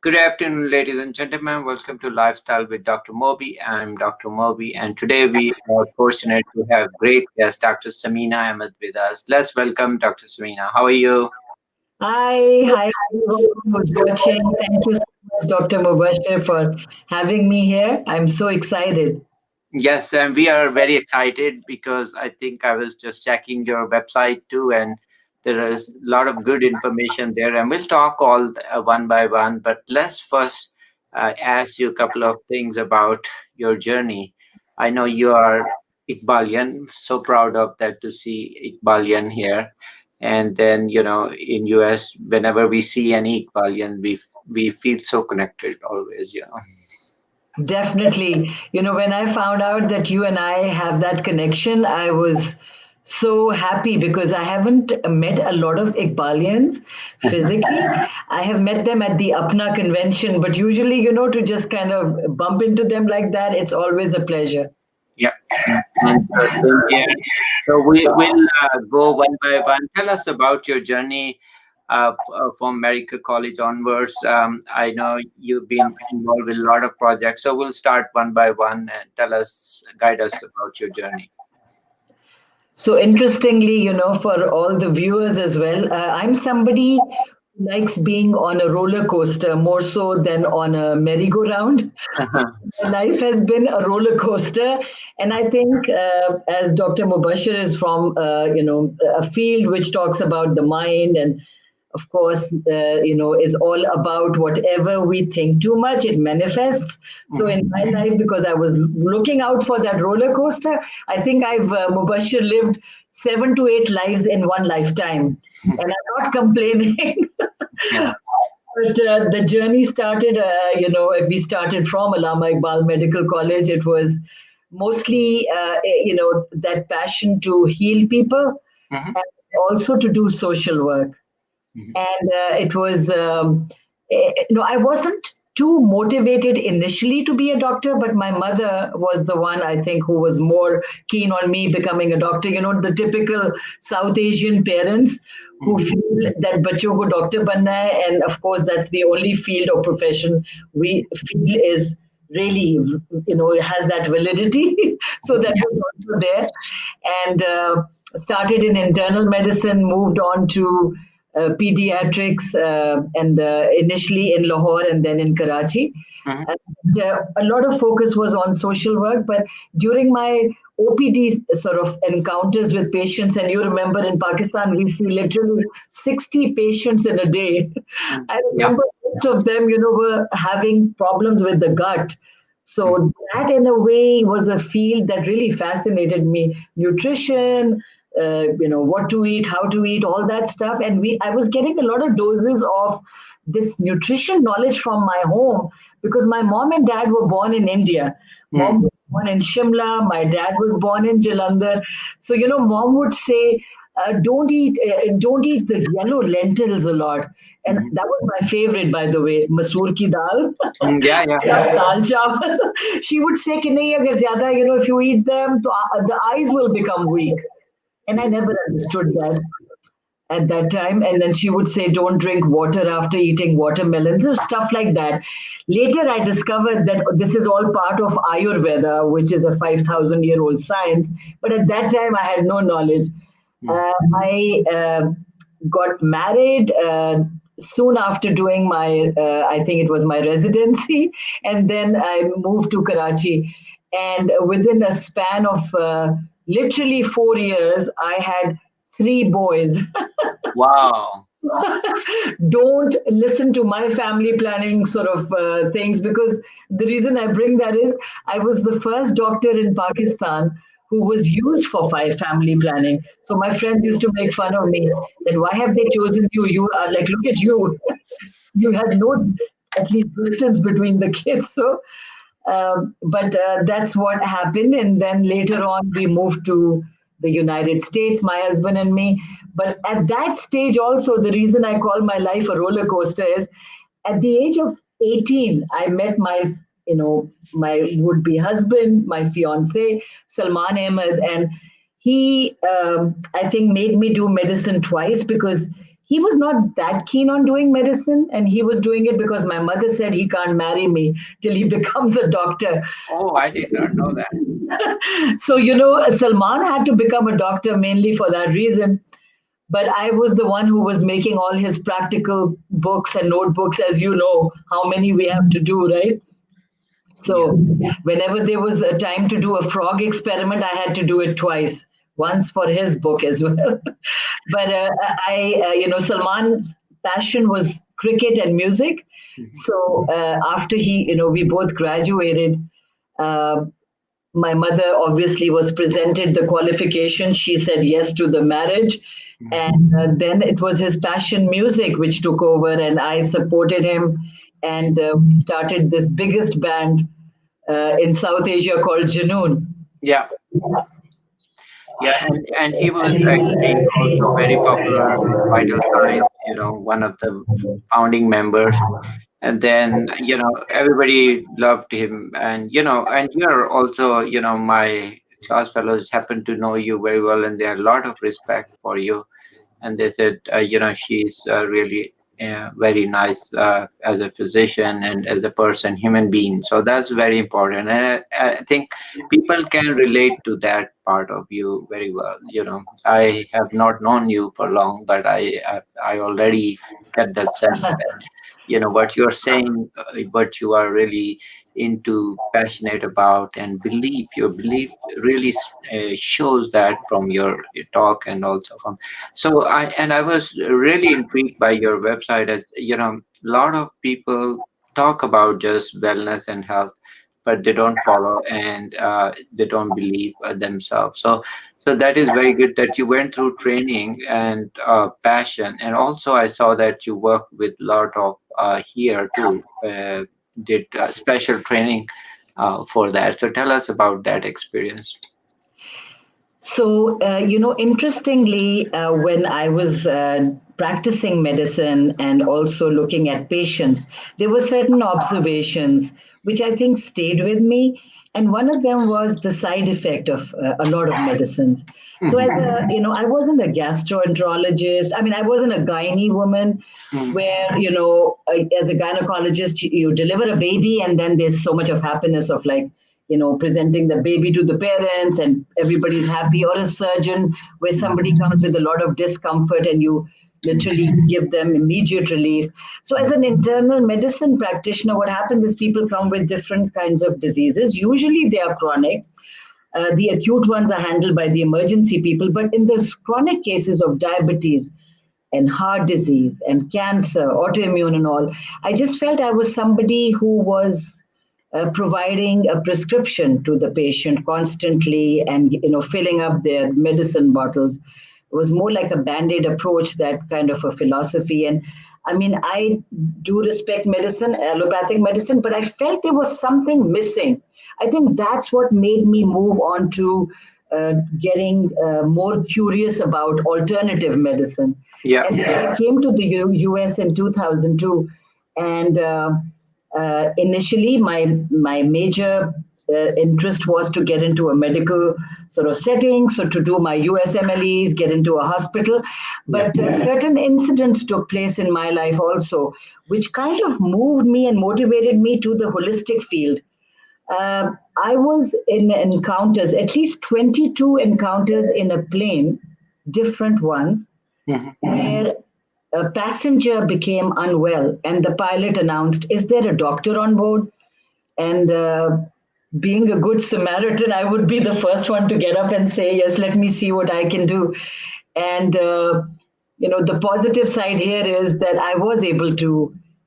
Good afternoon, ladies and gentlemen. Welcome to Lifestyle with Dr. Moby. I'm Dr. Moby, and today we are fortunate to have great guest, Dr. Samina Ahmad, with us. Let's welcome Dr. Samina. How are you? Hi, everyone who's watching. Thank you so much, Dr. Mubashir, for having me here. I'm so excited. Yes, and we are very excited because I think I was just checking your website too, and there is a lot of good information there. And we'll talk all one by one. But let's first ask you a couple of things about your journey. I know you are Iqbalian, so proud of that to see Iqbalian here. And then in US, whenever we see any Iqbalian, we feel so connected always. Definitely. When I found out that you and I have that connection, I was so happy because I haven't met a lot of Iqbalians physically. I have met them at the Apna convention, but usually, to just kind of bump into them like that, it's always a pleasure. Yeah. And same here. So we will go one by one. Tell us about your journey from America College onwards. I know you've been involved with a lot of projects. So we'll start one by one and guide us about your journey. So interestingly, for all the viewers as well, I'm somebody who likes being on a roller coaster more so than on a merry-go-round. So my life has been a roller coaster, and I think as Dr. Mubashir is from, a field which talks about the mind and of course, is all about whatever we think too much, it manifests. So in my life, because I was looking out for that roller coaster, I think I've, Mubashir, lived 7 to 8 lives in one lifetime. And I'm not complaining. Yeah. But the journey started, we started from Allama Iqbal Medical College. It was mostly, that passion to heal people Mhm. and also to do social work. Mhm. And it was I wasn't too motivated initially to be a doctor, but my mother was the one, I think, who was more keen on me becoming a doctor. The typical South Asian parents who Mhm. feel that bachcho ko doctor banna hai, and of course that's the only field or profession we feel is really, has that validity. So that Yeah. was also there. And started in internal medicine, moved on to pediatrics, and initially in Lahore and then in Karachi. Mhm. And, a lot of focus was on social work, but during my OPD sort of encounters with patients, and you remember in Pakistan, we see literally 60 patients in a day. Mhm. I Yeah. remember most of them, were having problems with the gut. Mhm. So that, in a way, was a field that really fascinated me. Nutrition, what to eat, how to eat, all that stuff. And I was getting a lot of doses of this nutrition knowledge from my home because my mom and dad were born in India. Mhm. Mom was born in Shimla. My dad was born in Jalandhar. So mom would say, don't eat the yellow lentils a lot. And Mhm. that was my favorite, by the way, masoor ki dal. Yeah. Yeah. Dal chawal. She would say, कि नहीं, अगर ज़्यादा, if you eat them, the eyes will become weak. And I never understood that at that time. And then she would say, don't drink water after eating watermelons or stuff like that. Later, I discovered that this is all part of Ayurveda, which is a 5,000-year-old science. But at that time, I had no knowledge. Mhm. I got married. Soon after doing I think it was my residency, and then I moved to Karachi. And within a span of literally 4 years, I had three boys. Wow. Don't listen to my family planning sort of things, because the reason I bring that is I was the first doctor in Pakistan who was used for family planning. So my friends used to make fun of me that why have they chosen you? You are like, look at you. You had no at least distance between the kids. So but that's what happened. And then later on, we moved to the United States, my husband and me. But at that stage, also, the reason I call my life a roller coaster is at the age of 18, I met my would be husband, my fiance, Salman Ahmed. And he, I think, made me do medicine twice because he was not that keen on doing medicine, and he was doing it because my mother said he can't marry me till he becomes a doctor. Oh, I did not know that. So, Salman had to become a doctor mainly for that reason. But I was the one who was making all his practical books and notebooks, as you know, how many we have to do, right? Yeah. So, whenever there was a time to do a frog experiment, I had to do it twice, once for his book as well. But Salman's passion was cricket and music. Mhm. So, after we both graduated, uh, my mother obviously was presented the qualification. She said yes to the marriage. Mhm. And then it was his passion music which took over, and I supported him. And we started this biggest band in South Asia called Janoon. Yeah. Yeah, and he was actually also very popular with Vital Signs, one of the founding members. And then, everybody loved him. And, and you're also, my class fellows happen to know you very well, and they had a lot of respect for you. And they said, she's really very nice as a physician and as a person, human being. So that's very important. And I think people can relate to that part of you very well. I have not known you for long, but I already get that sense that what you're saying, what you are really into, passionate about, and believe your belief really shows that from your talk, and also from. So I was really intrigued by your website. As a lot of people talk about just wellness and health, but they don't follow, and they don't believe themselves. So that is very good that you went through training and passion. And also I saw that you work with a lot of here too, did special training for that. So tell us about that experience. So, interestingly, when I was practicing medicine and also looking at patients, there were certain observations which I think stayed with me. And one of them was the side effect of a lot of medicines. So, as Mhm. I wasn't a gastroenterologist. I mean, I wasn't a gynae woman Mhm. where, as a gynecologist, you deliver a baby and then there's so much of happiness of like, presenting the baby to the parents and everybody's happy, or a surgeon where somebody comes with a lot of discomfort and you literally give them immediate relief. So, as an internal medicine practitioner, what happens is people come with different kinds of diseases. Usually they are chronic. The acute ones are handled by the emergency people, but in the chronic cases of diabetes and heart disease and cancer, autoimmune, and all, I just felt I was somebody who was providing a prescription to the patient constantly, and filling up their medicine bottles. It was more like a band-aid approach, that kind of a philosophy. And I mean, I do respect medicine, allopathic medicine, but I felt there was something missing. I think that's what made me move on to getting more curious about alternative medicine. Yeah. And so I came to the US in 2002, and initially my major interest was to get into a medical sort of setting, so to do my USMLEs, get into a hospital. Yeah. But certain incidents took place in my life also, which kind of moved me and motivated me to the holistic field. I was in encounters, at least 22 encounters in a plane, different ones, Mhm. where a passenger became unwell and the pilot announced, "Is there a doctor on board?" And being a good Samaritan, I would be the first one to get up and say, "Yes, let me see what I can do." And, the positive side here is that I was able to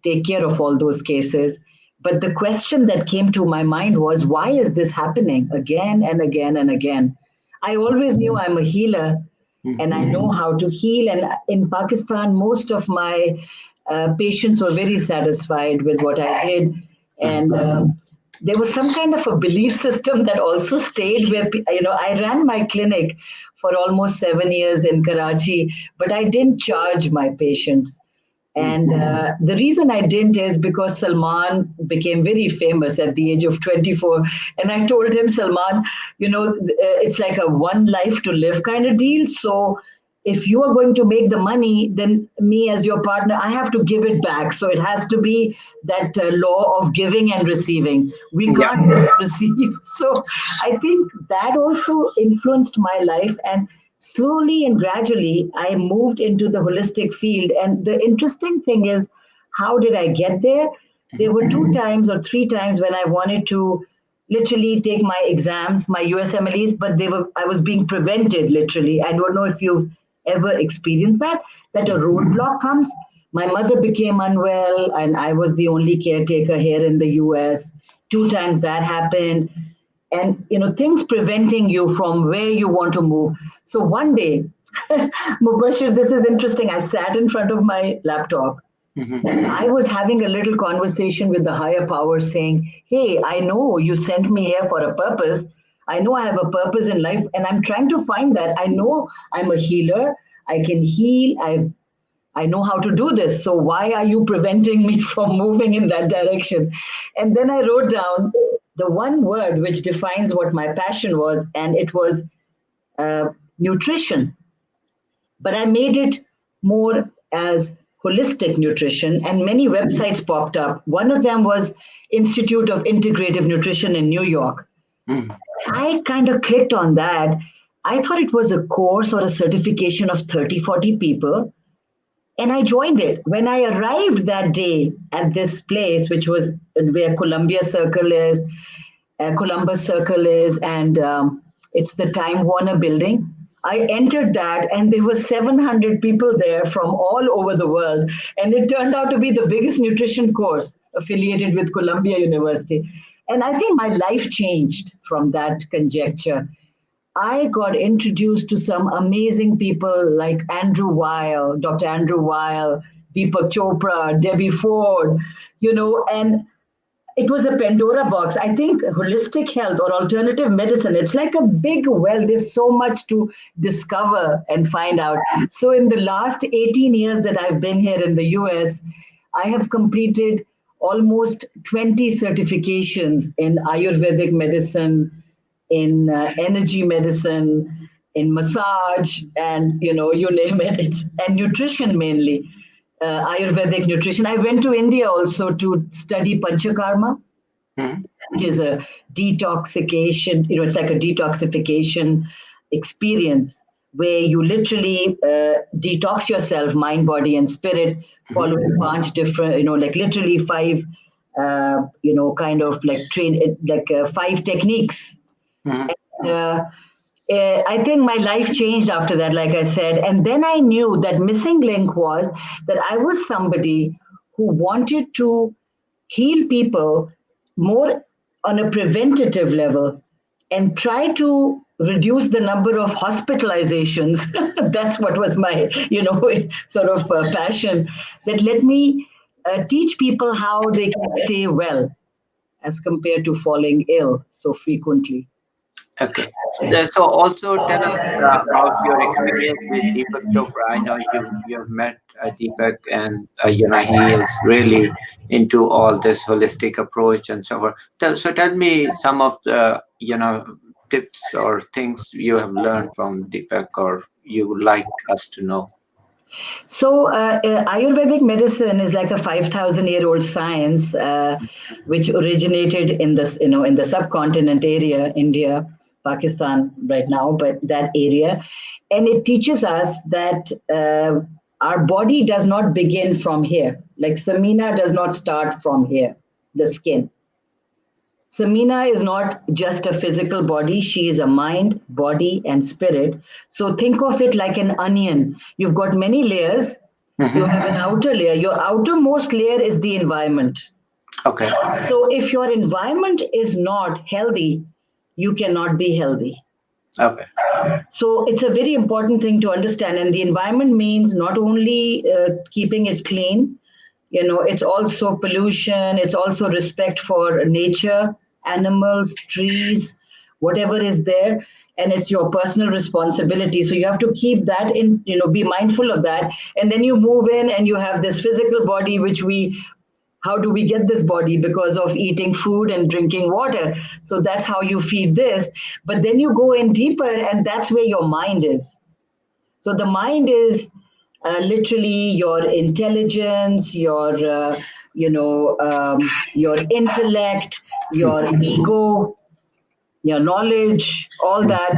take care of all those cases. But the question that came to my mind was, why is this happening again and again and again? I always knew I'm a healer and I know how to heal. And in Pakistan, most of my patients were very satisfied with what I did. Mhm. And there was some kind of a belief system that also stayed where, I ran my clinic for almost 7 years in Karachi, but I didn't charge my patients. Mhm. And the reason I didn't is because Salman became very famous at the age of 24. And I told him, Salman, it's like a one life to live kind of deal. So if you are going to make the money, then me as your partner, I have to give it back. So it has to be that law of giving and receiving. We Yeah. can't receive. So I think that also influenced my life. And slowly and gradually, I moved into the holistic field. And the interesting thing is, how did I get there? There Mhm. were two times or three times when I wanted to literally take my exams, my USMLEs, but I was being prevented literally. I don't know if you've ever experienced that, that a roadblock comes. My mother became unwell and I was the only caretaker here in the US. Two times that happened. And things preventing you from where you want to move. So one day, Mubashir, this is interesting. I sat in front of my laptop. Mhm. I was having a little conversation with the higher power saying, hey, I know you sent me here for a purpose. I know I have a purpose in life and I'm trying to find that. I know I'm a healer. I can heal. I know how to do this. So why are you preventing me from moving in that direction? And then I wrote down the one word which defines what my passion was, and it was nutrition, but I made it more as holistic nutrition, and many websites popped up. One of them was Institute of Integrative Nutrition in New York. Mhm. I kind of clicked on that. I thought it was a course or a certification of 30, 40 people, and I joined it. When I arrived that day at this place, which was where Columbus Circle is, and it's the Time Warner building. I entered that, and there were 700 people there from all over the world, and it turned out to be the biggest nutrition course affiliated with Columbia University. And I think my life changed from that conjecture. I got introduced to some amazing people like Dr. Andrew Weil, Deepak Chopra, Debbie Ford, and it was a Pandora box. I think holistic health or alternative medicine, it's like a big well. There's so much to discover and find out. So, in the last 18 years that I've been here in the US, I have completed almost 20 certifications in Ayurvedic medicine, in energy medicine, in massage, and you name it. It's and nutrition mainly, Ayurvedic nutrition. I went to India also to study Panchakarma, Mhm. which is a detoxification. It's like a detoxification experience where you literally detox yourself, mind, body, and spirit, Mhm. following bunch different, like literally five, kind of like five techniques. Mhm. uh, I think my life changed after that, like I said. And then I knew that missing link was that I was somebody who wanted to heal people more on a preventative level and try to reduce the number of hospitalizations. That's what was my, sort of passion that let me teach people how they can stay well as compared to falling ill so frequently. Okay. So also tell us about your experience with Deepak Chopra. I know you've met Deepak, and he is really into all this holistic approach and so forth. So tell me some of the tips or things you have learned from Deepak, or you would like us to know. So, Ayurvedic medicine is like a 5,000-year-old science, which originated in the subcontinent area, India, Pakistan, right now, but that area, and it teaches us that our body does not begin from here. Like Samina does not start from here, the skin. Samina is not just a physical body, she is a mind, body, and spirit. So think of it like an onion. You've got many layers. You Hmm. have an outer layer. Your outermost layer is the environment. Okay. So if your environment is not healthy, you cannot be healthy. Okay. So it's a very important thing to understand. And the environment means not only keeping it clean, it's also pollution, it's also respect for nature, animals, trees, whatever is there. And it's your personal responsibility. So you have to keep that in, be mindful of that. And then you move in and you have this physical body, how do we get this body? Because of eating food and drinking water. So that's how you feed this. But then you go in deeper, and that's where your mind is. So the mind is literally your intelligence, your intellect, your ego, your knowledge, all that.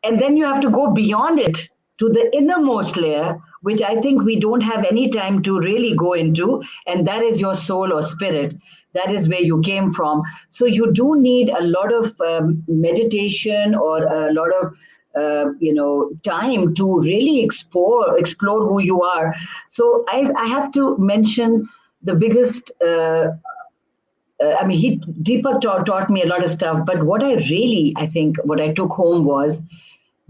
And then you have to go beyond it to the innermost layer, which I think we don't have any time to really go into. And that is your soul or spirit. That is where you came from. So you do need a lot of meditation or a lot of time to really explore who you are. So I have to mention the biggest I mean, Deepak taught me a lot of stuff, but I think, what I took home was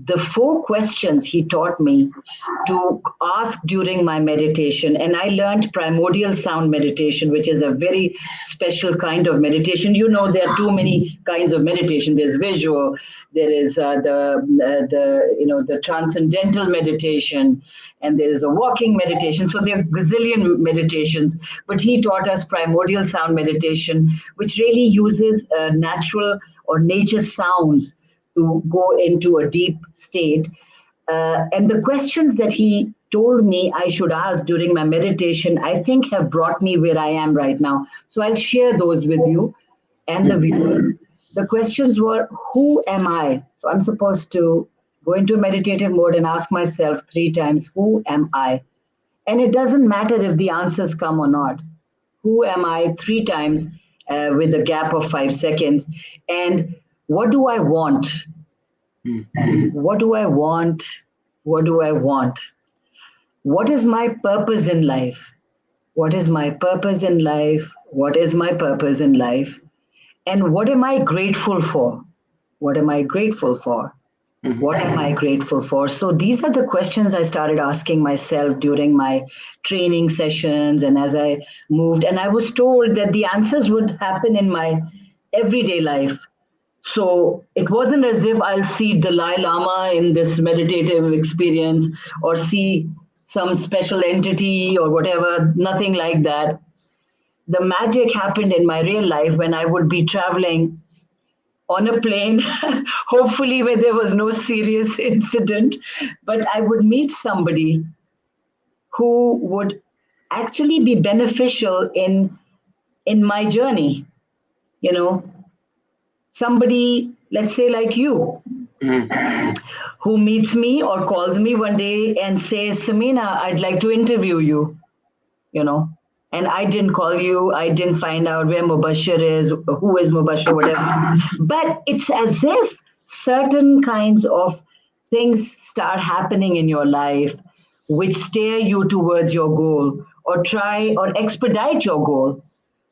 the 4 questions he taught me to ask during my meditation. And I learned primordial sound meditation, which is a very special kind of meditation. You know, there are too many kinds of meditation. There's visual, there is the transcendental meditation, and there is a walking meditation. So there are gazillion meditations. But he taught us primordial sound meditation, which really uses natural or nature sounds to go into a deep state. And the questions that he told me I should ask during my meditation, I think have brought me where I am right now. So I'll share those with you and the viewers. The questions were, who am I? So I'm supposed to go into meditative mode and ask myself 3 times, who am I? And it doesn't matter if the answers come or not. Who am I? 3 times with a gap of 5 seconds. And what do I want? What do I want? What do I want? What is my purpose in life? What is my purpose in life? What is my purpose in life? And what am I grateful for? What am I grateful for? What am I grateful for? So these are the questions I started asking myself during my training sessions and as I moved. And I was told that the answers would happen in my everyday life. So it wasn't as if I'll see Dalai Lama in this meditative experience or see some special entity or whatever, nothing like that. The magic happened in my real life when I would be traveling on a plane, hopefully where there was no serious incident, but I would meet somebody who would actually be beneficial in my journey. You know, somebody, let's say like you, who meets me or calls me one day and says, Samina, I'd like to interview you, you know. And I didn't call you, I didn't find out where Mubashir is, who is Mubashir, whatever. But it's as if certain kinds of things start happening in your life which steer you towards your goal or try or expedite your goal,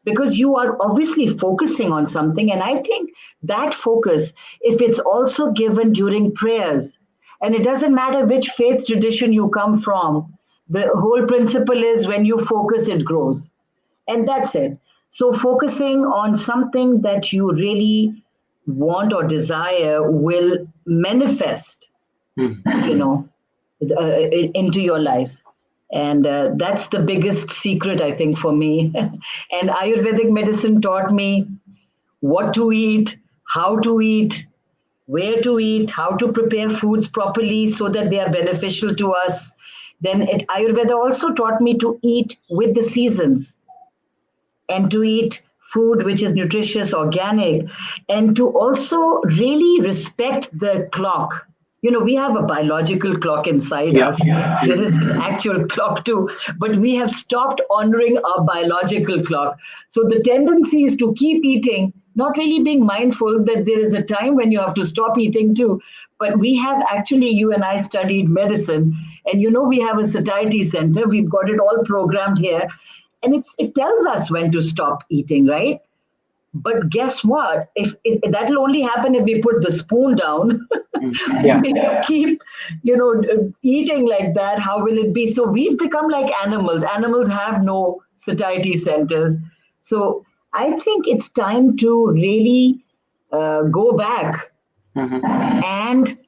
because you are obviously focusing on something. And I think that focus, if it's also given during prayers, and it doesn't matter which faith tradition you come from, the whole principle is when you focus, it grows. And that's it. So focusing on something that you really want or desire will manifest, you know, into your life. And that's the biggest secret, I think, for me. And Ayurvedic medicine taught me what to eat, how to eat, where to eat, how to prepare foods properly so that they are beneficial to us. Then Ayurveda also taught me to eat with the seasons and to eat food which is nutritious, organic, and to also really respect the clock. You know, we have a biological clock inside Yeah. us. There is an actual clock too, but we have stopped honoring our biological clock. So the tendency is to keep eating, not really being mindful that there is a time when you have to stop eating too. But we have actually, you and I studied medicine, and you know, we have a satiety center. We've got it all programmed here, and it tells us when to stop eating, right? But guess what? If that'll only happen if we put the spoon down. Yeah. If you keep, eating like that, how will it be? So we've become like animals. Animals have no satiety centers. So I think it's time to really go back and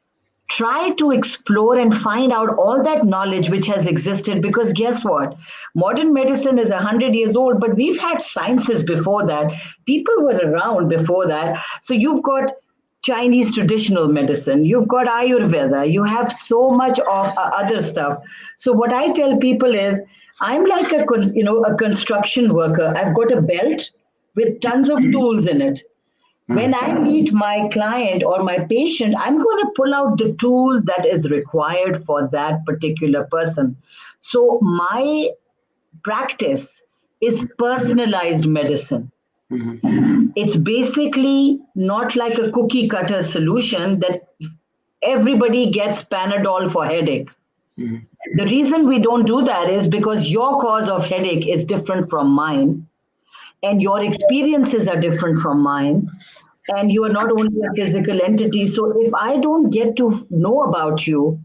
try to explore and find out all that knowledge which has existed, because guess what, modern medicine is 100 years old, but we've had sciences before that. People were around before that. So you've got Chinese traditional medicine, you've got Ayurveda, you have so much of other stuff. So what I tell people is, I'm like a construction worker. I've got a belt with tons of tools in it. When I meet my client or my patient, I'm going to pull out the tool that is required for that particular person. So my practice is personalized medicine. Mhm. It's basically not like a cookie cutter solution that everybody gets Panadol for headache. Mhm. The reason we don't do that is because your cause of headache is different from mine, and your experiences are different from mine, and you are not only a physical entity. So if I don't get to know about you,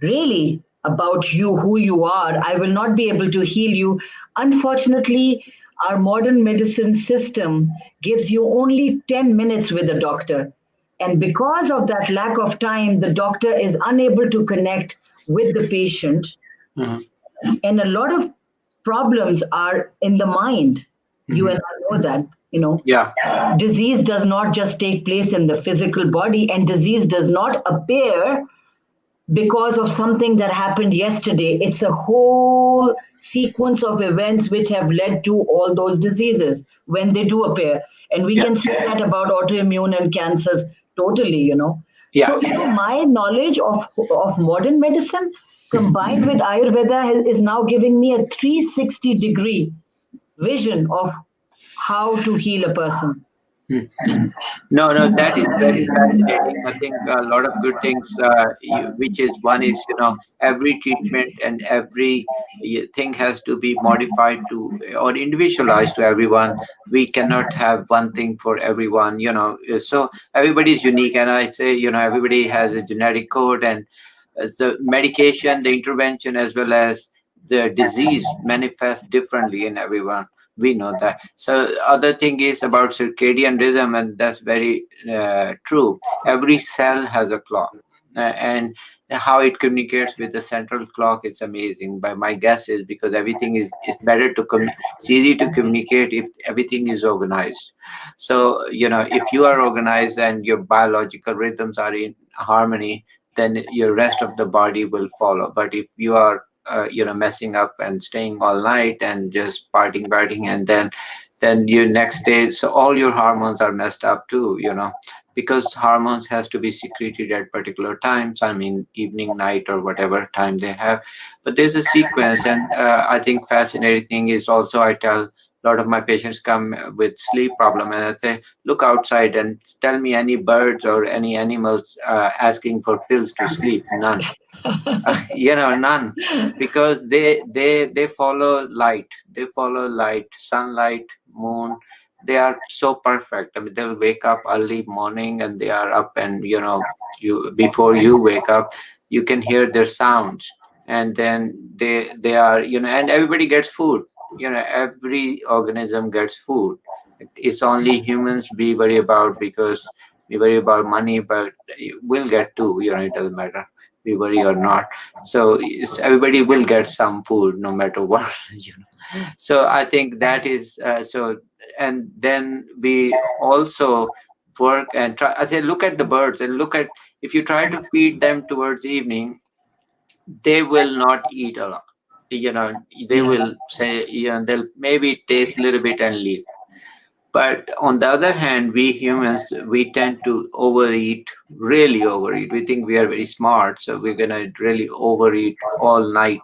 really about you, who you are, I will not be able to heal you. Unfortunately, our modern medicine system gives you only 10 minutes with a doctor. And because of that lack of time, the doctor is unable to connect with the patient. Mhm. And a lot of problems are in the mind. You Mhm. and I know that, you know. Yeah. Disease does not just take place in the physical body, and disease does not appear because of something that happened yesterday. It's a whole sequence of events which have led to all those diseases when they do appear. And we Yeah. can say that about autoimmune and cancers totally, you know. Yeah. So, my knowledge of modern medicine combined with Ayurveda is now giving me a 360-degree vision of how to heal a person. Hmm. No, no, that is very fascinating. I think a lot of good things, which is one is, every treatment and every thing has to be modified to or individualized to everyone. We cannot have one thing for everyone. So everybody is unique. And I say, everybody has a genetic code, and the medication, the intervention, as well as the disease manifests differently in everyone. We know that. So other thing is about circadian rhythm, and that's very true. Every cell has a clock, and how it communicates with the central clock is amazing. By my guess is because everything is better to it's easy to communicate if everything is organized. So if you are organized and your biological rhythms are in harmony, then your rest of the body will follow. But if you are messing up and staying all night and just partying, and then your next day, so all your hormones are messed up too. Because hormones has to be secreted at particular times. I mean, evening, night, or whatever time they have. But there's a sequence, and I think fascinating thing is also, I tell a lot of my patients come with sleep problem, and I say, look outside and tell me any birds or any animals asking for pills to sleep. None. None, because they follow light. They follow light, sunlight, moon. They are so perfect. I mean, they'll wake up early morning and they are up, and you before you wake up, you can hear their sounds. And then they are, and everybody gets food. Every organism gets food. It's only humans we worry about, because we worry about money, but we'll get to, it doesn't matter, we worry or not. So everybody will get some food no matter what. So I think that is so. And then we also work and try. I say, look at the birds and look at, if you try to feed them towards evening, they will not eat a lot. They Yeah. will say, they'll maybe taste a little bit and leave. But on the other hand, we humans, we tend to overeat, really overeat. We think we are very smart, so we're gonna really overeat all night.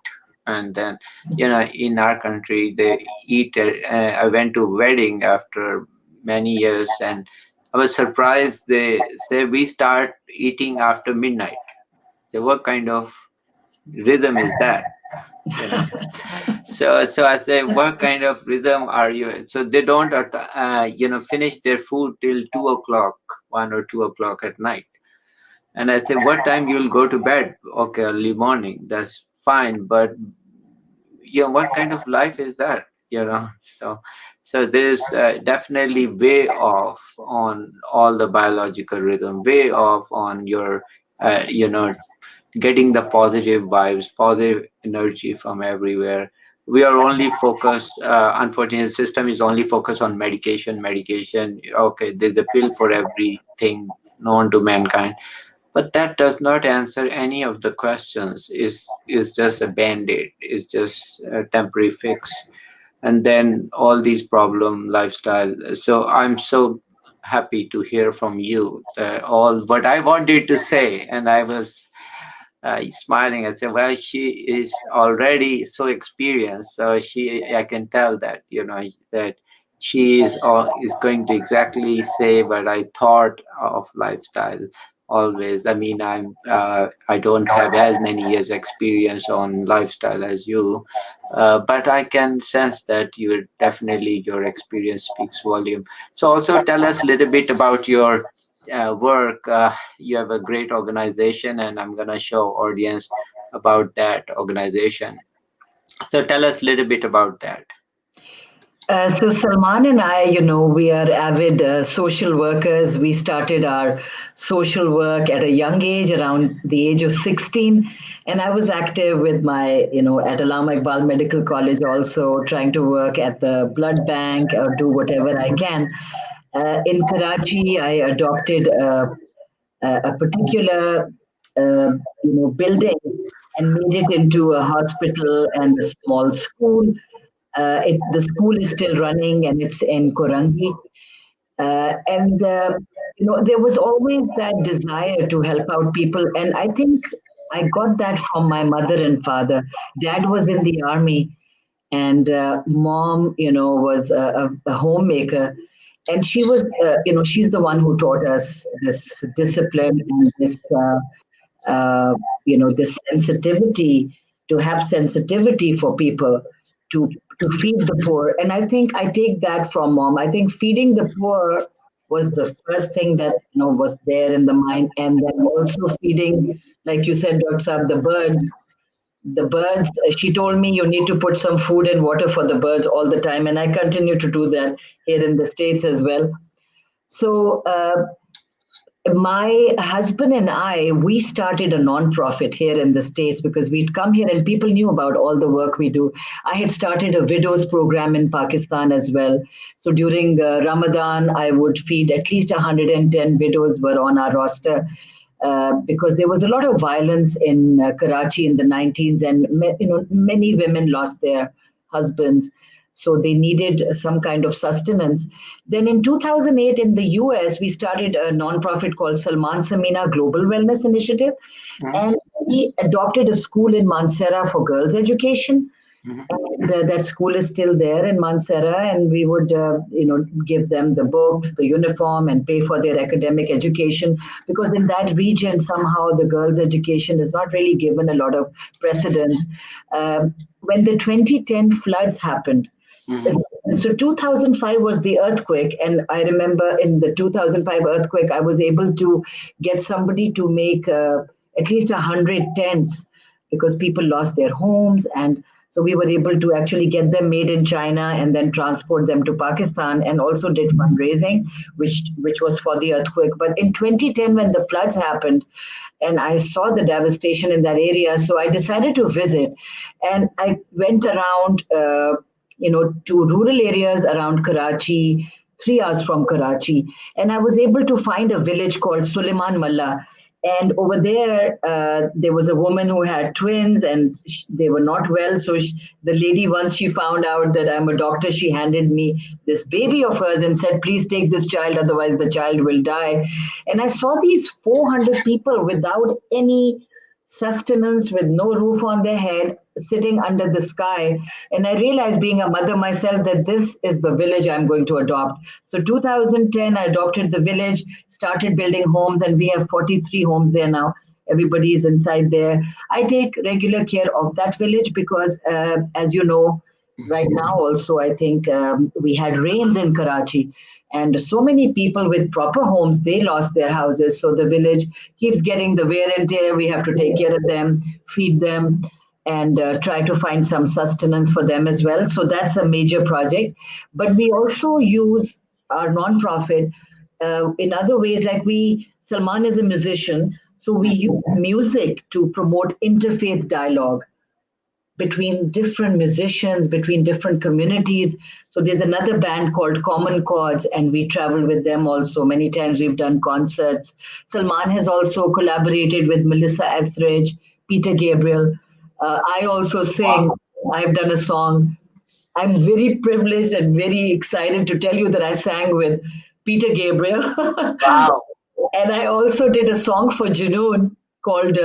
And then, in our country, they eat. I went to a wedding after many years, and I was surprised. They say we start eating after midnight. So what kind of rhythm is that? You know. So I say, what kind of rhythm are you in? So they don't finish their food till 2 o'clock, 1 or 2 o'clock at night. And I say, what time you'll go to bed? Okay, early morning, that's fine. But what kind of life is that? So there's definitely way off on all the biological rhythm, way off on your getting the positive vibes, positive energy from everywhere. we are only focused, unfortunately, the system is only focused on medication. Okay, there's a pill for everything known to mankind, but that does not answer any of the questions. Is just a band-aid, is just a temporary fix, and then all these problem lifestyle. So I'm so happy to hear from you all what I wanted to say, and I was smiling. I said, "Well, she is already so experienced, so I can tell that that she is going to exactly say what I thought of lifestyle always. I mean, I don't have as many years experience on lifestyle as you, but I can sense that your experience speaks volume. So, also tell us a little bit about your work. You have a great organization, and I'm gonna show audience about that organization. So tell us a little bit about that. So Salman and I, we are avid social workers. We started our social work at a young age, around the age of 16. And I was active with my, at Allama Iqbal Medical College also, trying to work at the blood bank or do whatever I can. In Karachi, I adopted a particular, uh, building and made it into a hospital and a small school. The school is still running and it's in Korangi. And there was always that desire to help out people. And I think I got that from my mother and father. Dad was in the army, and mom, was a homemaker. And she was, she's the one who taught us this discipline and this this sensitivity, to have sensitivity for people, to feed the poor. And I think I take that from mom. I think feeding the poor was the first thing that was there in the mind. And then also feeding, like you said, Dr. Saab, the birds, she told me you need to put some food and water for the birds all the time, and I continue to do that here in the States as well. So my husband and I, we started a non-profit here in the States because we'd come here and people knew about all the work we do. I had started a widows program in Pakistan as well. So during Ramadan, I would feed at least 110 widows were on our roster. Because there was a lot of violence in Karachi in the 90s, and many women lost their husbands, so they needed some kind of sustenance. Then in 2008 in the US, we started a nonprofit called Samina Global Wellness Initiative, Mhm, and we adopted a school in Mansehra for girls' education. mhm, And that school is still there in Mansehra, and we would, give them the books, the uniform, and pay for their academic education, because in that region somehow the girls' education is not really given a lot of precedence. When the 2010 floods happened, mhm, so 2005 was the earthquake, and I remember in the 2005 earthquake, I was able to get somebody to make at least 100 tents, because people lost their homes, and so we were able to actually get them made in China and then transport them to Pakistan, and also did fundraising, which was for the earthquake. But in 2010, when the floods happened, and I saw the devastation in that area, so I decided to visit, and I went around. To rural areas around Karachi, 3 hours from Karachi. And I was able to find a village called Suleiman Malla. And over there, there was a woman who had twins, and they were not well. So the lady, once she found out that I'm a doctor, she handed me this baby of hers and said, "Please take this child, otherwise the child will die." And I saw these 400 people without any sustenance, with no roof on their head, sitting under the sky. And I realized, being a mother myself, that this is the village I'm going to adopt. So 2010, I adopted the village, started building homes, and we have 43 homes there now. Everybody is inside there. I take regular care of that village because, as you know, right now also, I think we had rains in Karachi, and so many people with proper homes, they lost their houses. So the village keeps getting the wear and tear. We have to take care of them, feed them, and try to find some sustenance for them as well. So that's a major project. But we also use our nonprofit in other ways. Like, Salman is a musician, so we use music to promote interfaith dialogue. between different musicians, between different communities. So there's another band called Common Chords, and we travel with them also. Many times we've done concerts. Salman has also collaborated with Melissa Etheridge, Peter Gabriel. I also sing. Wow. I've done a song. I'm very privileged and very excited to tell you that I sang with Peter Gabriel. Wow. And I also did a song for Junoon called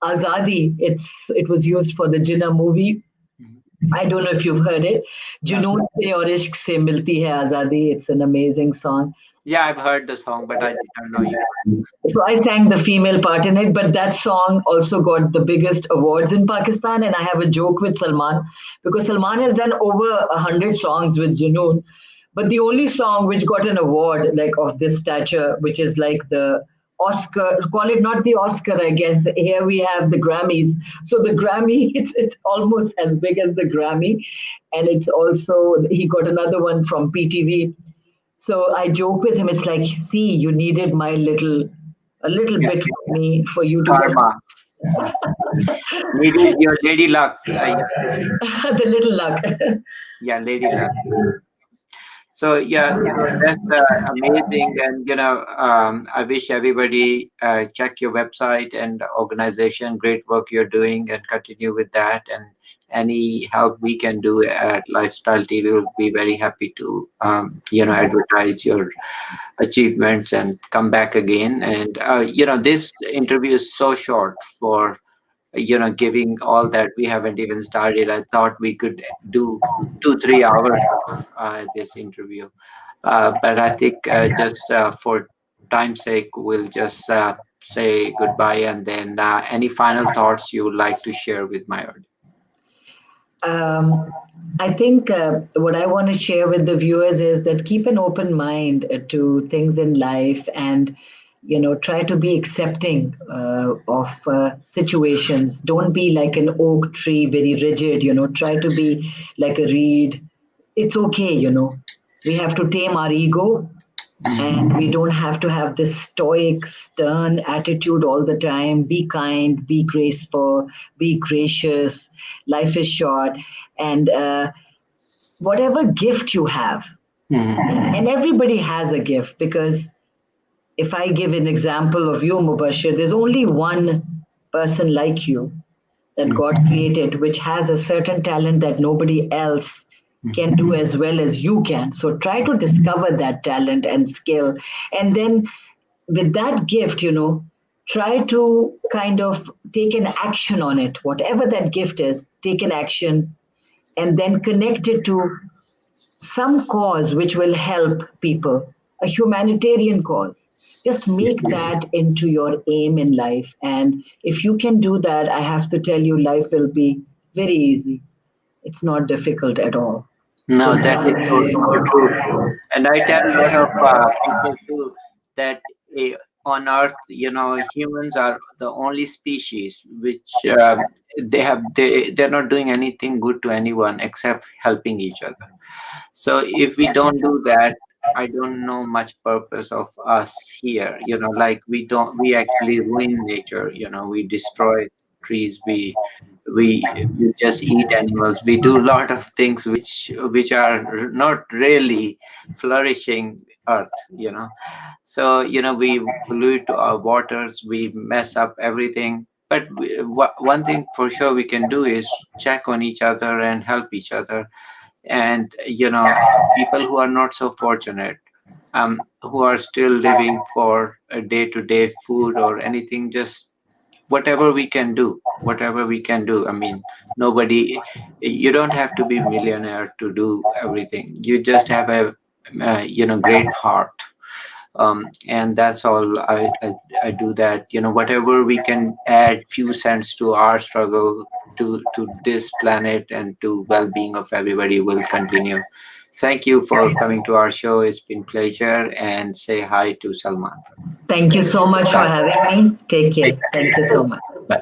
Azadi. It was used for the Jinnah movie. Mhm. I don't know if you've heard it. No. Junoon se aur ishq se milti hai Azadi. It's an amazing song. Yeah, I've heard the song, but I did not know you. So I sang the female part in it, but that song also got the biggest awards in Pakistan. And I have a joke with Salman because Salman has done over 100 songs with Junoon, but the only song which got an award like of this stature, which is like the Oscar, call it not the Oscar, I guess. Here we have the Grammys. So the Grammy, it's almost as big as the Grammy, and it's also he got another one from PTV. So I joke with him. It's like, see, you needed a little Yeah. bit for me for you to get Karma. Needed your lady luck. Yeah, the little luck. yeah, lady luck. So yeah, so that's amazing, and I wish everybody check your website and organization. Great work you're doing, and continue with that. And any help we can do at Lifestyle TV, will be very happy to advertise your achievements and come back again. And this interview is so short for giving all that. We haven't even started. I thought we could do 2-3 hours of this interview, but I think just for time's sake, we'll just say goodbye, and then any final thoughts you would like to share with my audience. Um, I think what I want to share with the viewers is that keep an open mind to things in life, and try to be accepting of situations. Don't be like an oak tree, very rigid. Try to be like a reed. It's okay. We have to tame our ego, and we don't have to have this stoic, stern attitude all the time. Be kind, be graceful, be gracious. Life is short, and whatever gift you have, Mhm. and everybody has a gift, because if I give an example of you, Mubashir, there's only one person like you that God created, which has a certain talent that nobody else can do as well as you can. So try to discover that talent and skill. And then with that gift, try to kind of take an action on it. Whatever that gift is, take an action and then connect it to some cause which will help people, a humanitarian cause. Just make that into your aim in life. And if you can do that, I have to tell you, life will be very easy. It's not difficult at all. So No, that is so so true. that's And I tell a lot of people too that on Earth, humans are the only species which they're not doing anything good to anyone except helping each other. So if we don't do that, I don't know much purpose of us here. Like we actually ruin nature. We destroy trees. We just eat animals. We do a lot of things which are not really flourishing Earth. So we pollute our waters. We mess up everything. But one thing for sure we can do is check on each other and help each other. And people who are not so fortunate, who are still living for a day-to-day food or anything, just whatever we can do. I mean, nobody, you don't have to be millionaire to do everything. You just have a great heart, and that's all. I do that. Whatever we can add few cents to our struggle, to this planet and to well-being of everybody, will continue. Thank you for coming to our show. It's been pleasure, and say hi to Salman. Thank you so much for Bye. having me. Take care. Thank you so much. Bye.